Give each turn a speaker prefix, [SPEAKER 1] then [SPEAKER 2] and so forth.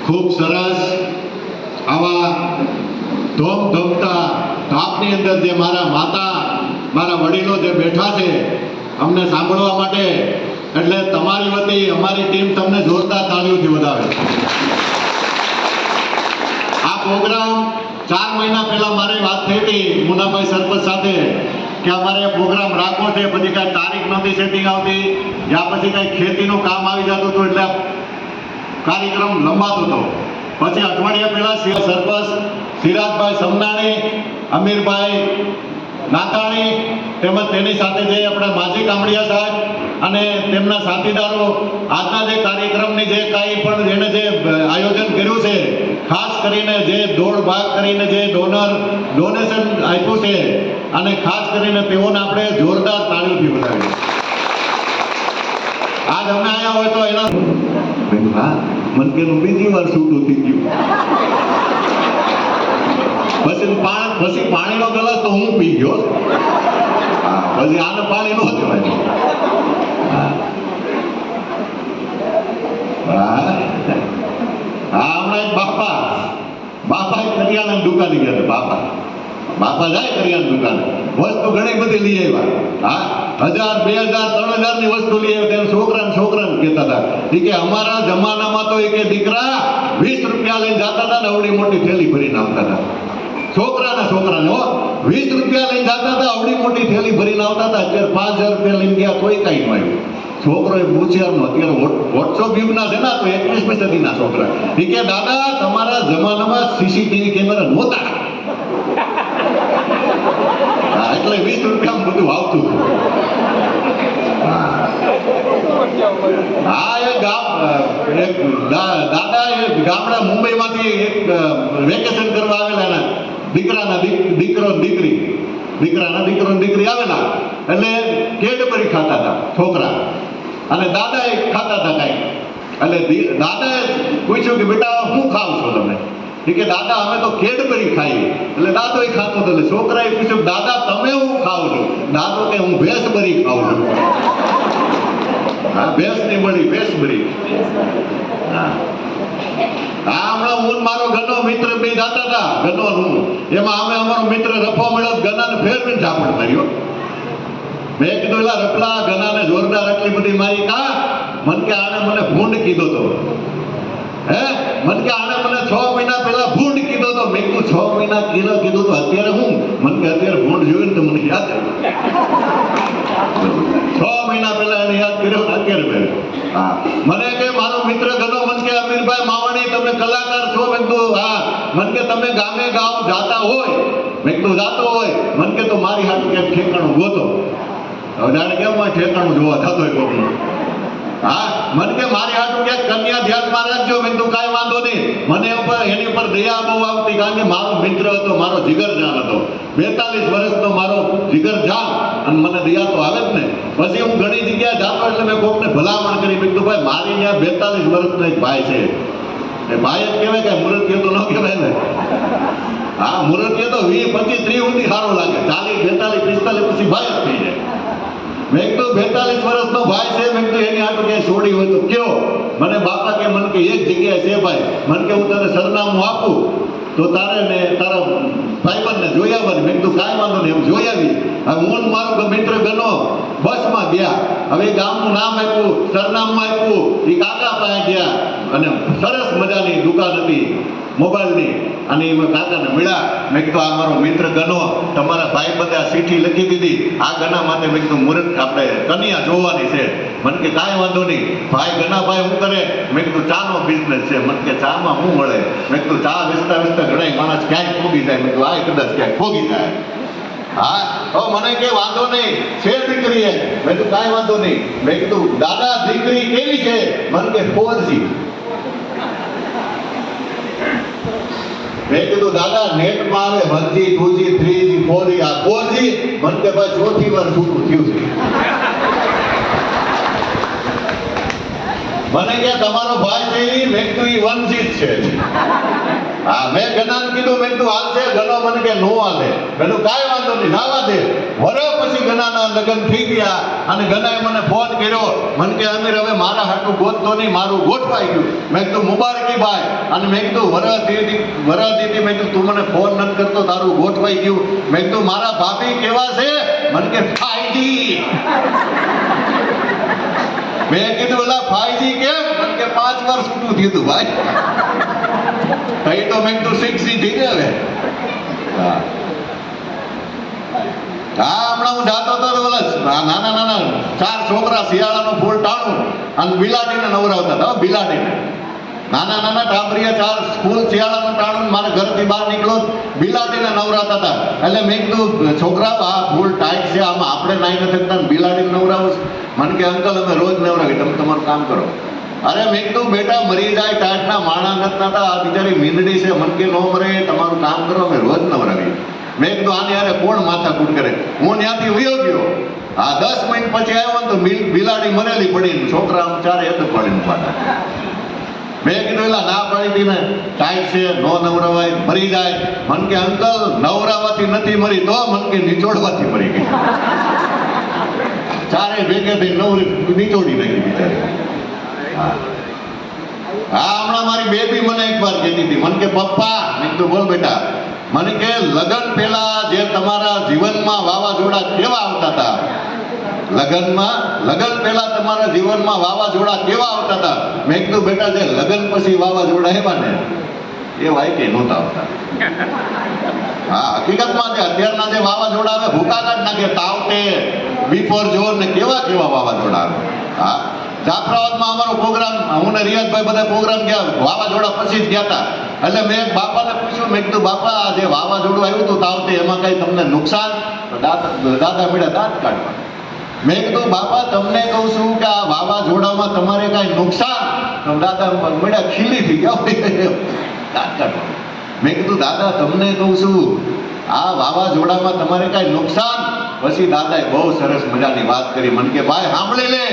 [SPEAKER 1] ખૂબ સરસ આવા ધમધમતા તાપની અંદર જે મારા માતા મારા વડીલો જે બેઠા છે અમને સાંભળવા માટે, એટલે તમારી વતી અમારી ટીમ તમને જોરદાર તાળીઓથી વધાવે. આ પ્રોગ્રામ 4 મહિના પહેલા મારી વાત થઈ હતી મુનાભાઈ સરપંચ સાથે કે અમારે પ્રોગ્રામ રાખવો છે, પછી કાંઈ તારીખ નથી સેટિંગ આવતી, યા પછી કાંઈ ખેતીનું કામ આવી જતું હતું એટલે કાર્યક્રમ લંબાતો હતો. પછી અઠવાડિયા પહેલા સરપંચ સિરાજભાઈ સમનાણી, અમીરભાઈ નાતાણી તેમજ તેની સાથે જે આપણા માજી કામડિયા સાહેબ અને તેમના સાથીદારો આજના જે કાર્યક્રમની જે કાંઈ પણ જેણે જે આયોજન કર્યું છે, ખાસ કરીને જે દોડ ભાગ કરીને જે ડોનેશન આપ્યું છે, અને ખાસ કરીને તેઓને આપણે જોરદાર તાળીઓથી વધાવીએ. આજ અમે આવ્યા હોય તો એના મનકેનું બીજી વાર છૂટું થઈ ગયું. પછી પાણીનો ગ્લાસ તો હું પી ગયો. પછી આને પાણી ન કહેવાય. હમણાં એક બાપા કરિયાણાની દુકાને ગયા હતા. બાપા જાય કરિયાણાની દુકાને, વસ્તુ ઘણી બધી લઈ આવ્યા. 1000, 2000, 3000 ની વસ્તુ લઈ આવ્યા. તેના છોકરાને કહેતા હતા કે અમારા જમાનામાં તો એક દીકરા 20 રૂપિયા લઈને જતા હતા ને અવડી મોટી થેલી ભરીને આવતા હતા. છોકરાને 20 રૂપિયા લઈને જતા હતા, અવડી મોટી થેલી ભરીને આવતા હતા. અત્યારે 5000 રૂપિયા લઈને ગયા તોય કઈ ન આવ્યું. છોકરો એ પૂછ્યા, અત્યારે વોટ્સઅપ યુગના છે ને, તો 21મી સદીના છોકરા કે દાદા તમારા જમાનામાં સીસીટીવી કેમેરા નહોતા, એટલે 20 રૂપિયા બધું આવતું. દાદા એ ગામડા મુંબઈમાંથી વેકેશન કરવા આવેલા, દીકરાના દીકરો દીકરી આવેલા, એટલે કેડબરી ખાતા હતા છોકરા, અને દાદા એ ખાતા હતા કઈ. એટલે દાદાએ પૂછ્યું કે બેટા શું ખાવ છો તમે? કે દાદા અમે તો કેડબરી ખાઈએ. એટલે દાદો એ ખાતો હતો. એટલે છોકરાએ પૂછ્યું દાદા તમે શું ખાવ છો? દાદો કે હું ભેંસબરી ખાઉં છું. હા, ભેંસની બળી, ભેંસબરી. હમણાં હું મારો ગનો મિત્ર બે જતા હતા, ગનો હું એમાં અમે અમારો મિત્ર રફો મળ્યો, ગનાને ફેરવીને ઝાપડ માર્યો. મેં કીધું એલા રફલા, ગનાને જોરદાર આટલી બધી મારી કા? મન કે આને મને ભૂંડ કીધો તો. મન કે આને મને 6 મહિના પહેલા ભૂંડ કીધો તો. મેં કીધું 6 મહિના કીધું તો અત્યારે હું? મન કે અત્યારે ભૂંડ જોયું તો મને યાદ આવ્યું. 6 મહિના પહેલા એને યાદ કર્યો, અત્યારે મને કે મારો મિત્ર ગનો, મન કે અમીરભાઈ માવાણી તમે કલાકાર છો? મેં કીધું હા. મન કે તમે ગામે ગામ જાતા હોય? મેં કીધું જાતો હોય. મન કે તો મારી હાથું ક્યાંક ઠેકાણું ગોતો. હવે જાણે કેમ ઠેકાણું જોવા થતો હોય કોકનું. હા, મન કે મારી હાથું ક્યાંક કન્યા ધ્યાનમાં રાખજો. મેં કીધું કાંઈ વાંધો નહીં. મને એની ઉપર દયા બહુ આવતી, કારણ કે મારો મિત્ર હતો, મારો જીગરજાન હતો. 42 વર્ષનો મારો જીગરજાન, અને મને દયા તો આવે જ ને. પછી હું ઘણી જગ્યાએ જાતો એટલે મેં કોકને ભલામણ કરી. મેં કીધું ભાઈ મારી ત્યાં 42 વર્ષનો એક ભાઈ છે. એ ભાઈ જ કહેવાય, કે મુરતીય તો ન કહેવાય ને. હા, મુરતીય તો 20, 25, 30 સુધી સારો લાગે. 40, 42, 45 પછી ભાઈ જ થઈ જાય. મેં કીધું 42 વર્ષનો ભાઈ છે. મેં કીધું એની આટલું ક્યાંય છોડી હોય તો કયો? મને બાપા કે મને કે એક જગ્યાએ છે ભાઈ. મને કે હું તને સરનામું આપું તો તારે ને તારા ભાઈબંધને જોઈ આવવાની. મેં કીધું કાંઈ વાંધો નહીં, એમ જોઈ આવી. હવે હું મારો મિત્ર ગનો બસમાં ગયા. હવે ગામનું નામ આપ્યું, સરનામું આપ્યું, એ કાકા પાસે ગયા, અને સરસ મજાની દુકાન હતી મોબાઈલની, અને એમાં કાકાને મળ્યા. મેં કીધું આ મારો મિત્ર ગનો, તમારા ભાઈ બધા ચીઠી લખી દીધી આ ગના માટે. મેં કીધું મુહૂર્ત આપણે કન્યા જોવાની છે. મને કે કાંઈ વાંધો નહીં. ભાઈ ગનાભાઈ શું કરે? મેં કીધું ચાનો બિઝનેસ છે. મને કે ચામાં શું મળે? મેં કીધું ચા વેચતા ઘણા માણસ ક્યાંય ફોગી જાય. મેં કીધું આ કદાચ ક્યાંય ફોગી જાય. હા, તો મને કે વાંધો નહીં, છે દીકરી એ. મેં કીધું કાંઈ વાંધો નહીં. મેં કીધું દાદા દીકરી કેવી છે? મને કે 4G. મેં કીધું દાદા નેટમાં આવે 1G, 2G, 3G, 4G, આ 4G. મને કે ભાઈ 4થી વાર છૂટું થયું છે. મને કે તમારો ભાઈ છે ઈ મેં કીધું ઈ વંશિત છે. હા મેં ગનાને કીધું મેં કીધું હાલશે ગનો મને કે નો હાલે. મેં કીધું કાંઈ વાંધો નહીં નાવા દે. વરસ પછી ગનાના લગ્ન થઈ ગયા અને ગનાએ મને ફોન કર્યો. મને કે અમીર હવે મારા હાટું ગોતતો નહીં મારું ગોઠવાઈ ગયું. મેં કીધું મુબારકી ભાઈ. અને મેં કીધું વરસ દીધી મેં કીધું તું મને ફોન નથી કરતો તારું ગોઠવાઈ ગયું. મેં કીધું મારા ભાભી કેવા છે? મને કે 5G. મેં કીધું ઓલા 5G કેમ? મને કે 5 વર્ષ ઊંધું થયું હતું ભાઈ. કઈ તો મેં કીધું 6G થઈ ગયો હવે. હા હમણાં હું જાતો હતો તો બોલે નાના 4 છોકરા શિયાળાનું ફૂલ ટાણું અને બિલાડીને નવરાવતા હતા. બિલાડીને નાના ટાબરિયા 4 સ્કૂલ શિયાળાનું ટાણું મારા ઘરથી બહાર નીકળો બિલાડીને નવરાવતા હતા. એટલે મેં કીધું છોકરાઓ આ ફૂલ ટાઈટ છે આમાં આપણે નાઈ નથી શકતા બિલાડીને નવરાવું છે. મને કે અંકલ અમે રોજ નવરાવી તમે તમારું કામ કરો. અરે મેં કીધું બેટા મરી જાય ટાઈટના માણા નથી થતા આ બિચારી મીંદડી છે મને કે નો મરે તમારું કામ કરો અમે રોજ નવરાવી. મેં કીધું આની યારે કોણ માથાકૂટ કરે. હું ત્યાંથી વયો ગયો. હા 10 મિનિટ પછી આવ્યો ને તો બિલાડી મરેલી પડીને છોકરા આમ ચારે એક પડીને પાટા. મેં કીધું એલા ના પાડી હતી ને ટાઈટ છે નો નવરાવાય મરી જાય. મને કે અંકલ નવરાવાથી નથી મરી તો મને કે નિચોડવાથી મરી ગઈ. ચારે ભેગે થઈ નિચોડી નાખી બિચારી. હા હમણાં મારી બેબી મને એક વાર કહેતી હતી મને કે પપ્પા મેં કીધું બોલ બેટા મને કે લગ્ન પહેલા જે તમારા જીવનમાં વાવાઝોડા કેવા આવતા હતા લગ્ન પહેલા તમારા જીવનમાં વાવાઝોડા કેવા આવતા હતા. મેં કીધું બેટા જે લગ્ન પછી વાવાઝોડા આવ્યા ને એ વાય કે નહોતા આવતા. હા હકીકતમાં જે અત્યારના જે વાવાઝોડા આવે ભૂકા કાઢ નાખે તાવતે બિફોર જોર ને કેવા વાવાઝોડા આવે. હા જાફરાબાદમાં અમારો પ્રોગ્રામ હું ને રિયાઝભાઈ બધા પ્રોગ્રામ ગયા વાવાઝોડા પછી જ ગયા હતા. એટલે મેં બાપાને પૂછ્યું મેં કીધું બાપા આ જે વાવાઝોડું આવ્યું હતું તાવતે એમાં કઈ તમને નુકસાન? દાદા મળ્યા દાંત કાઢવા. મેં કીધું બાપા તમને કહું છું કે આ વાવાઝોડામાં તમારે કઈ નુકસાન? તો દાદા મળ્યા ખીલી થઈ ગયા દાંત કાઢવા. મેં કીધું દાદા તમને કહું છું આ વાવાઝોડામાં તમારે કઈ નુકસાન? પછી દાદાએ બહુ સરસ મજાની વાત કરી મને કે ભાઈ સાંભળી લે